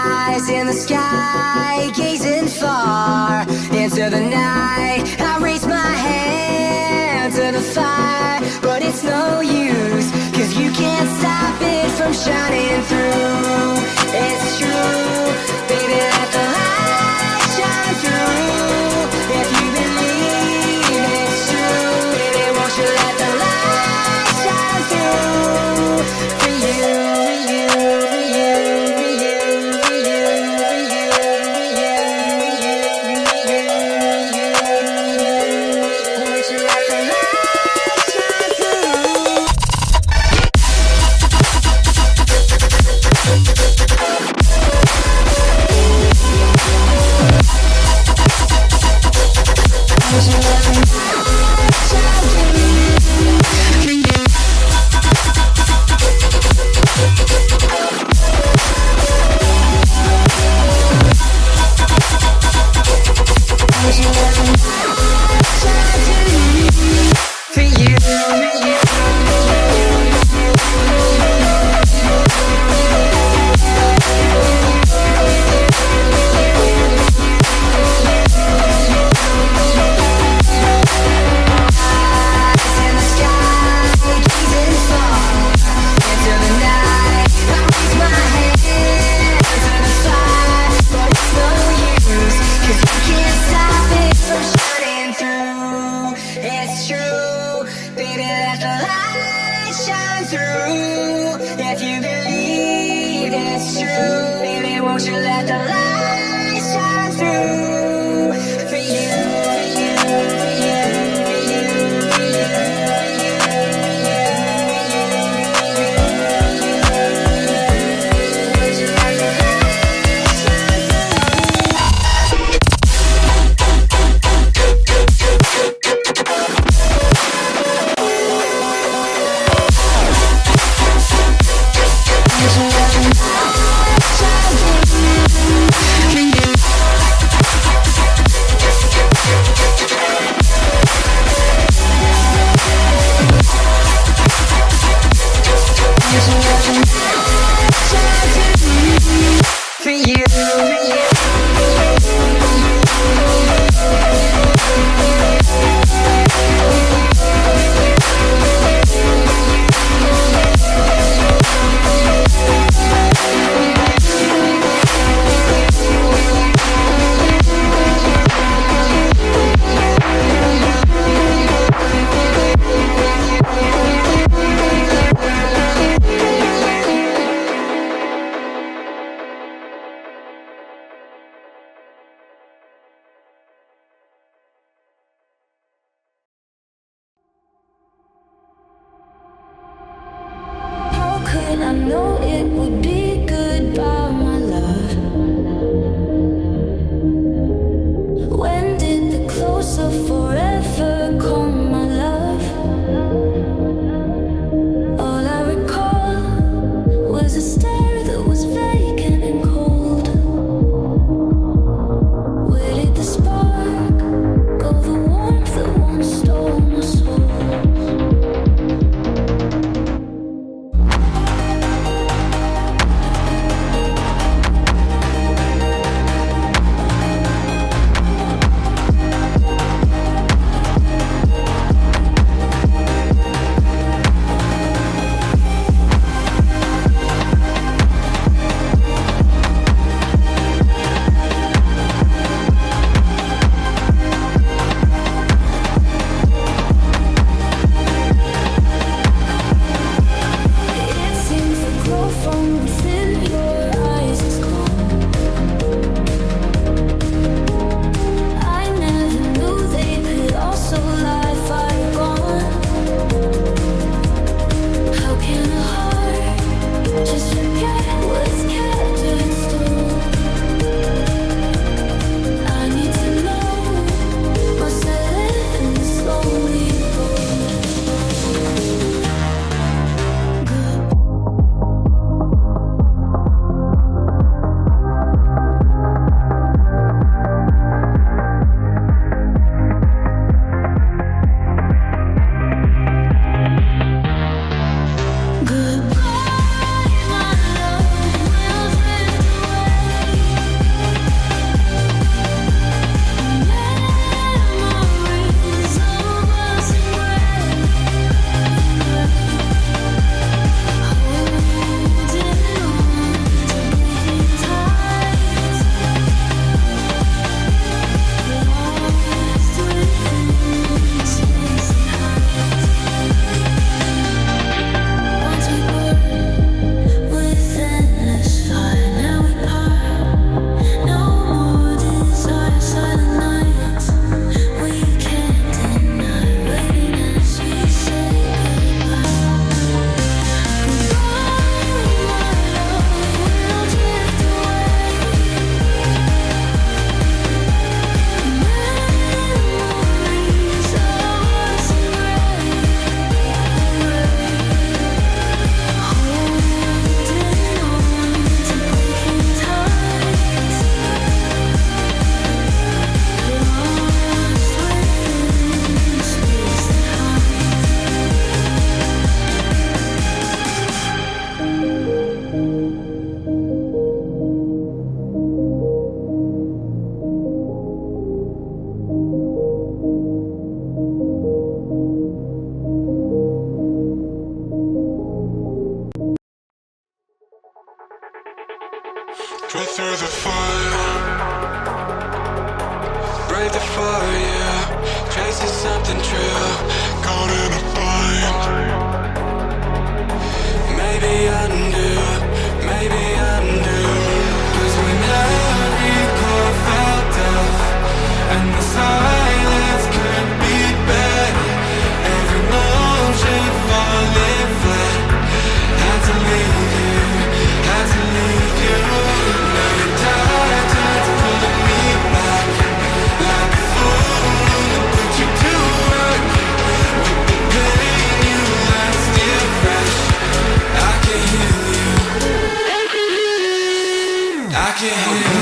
eyes in the sky, gazing far into the night. I raise my hand to the fire, but it's no use, 'cause you can't stop it from shining through. It's true, baby, let the light shine through. If you believe it's true, baby, won't you let the light shine through? For you, for you, for you, for you, for you, for you, won't you let the light shine through? It's true, baby, let the light shine through. If you believe it's true, baby, won't you let the light shine through? For you, for you, for you, for you, for you, won't you let the light shine through? Drift through the fire, break the fire, chasing something true, caught in a bind. Maybe undo, maybe undo. 'Cause when every chord felt off and the silence could be better, every motion falling flat, had to leave you, had to leave you. Now your tide turns pulling me back, like a fool to put you to work. With the pain you left still fresh, I can heal you, I can heal you.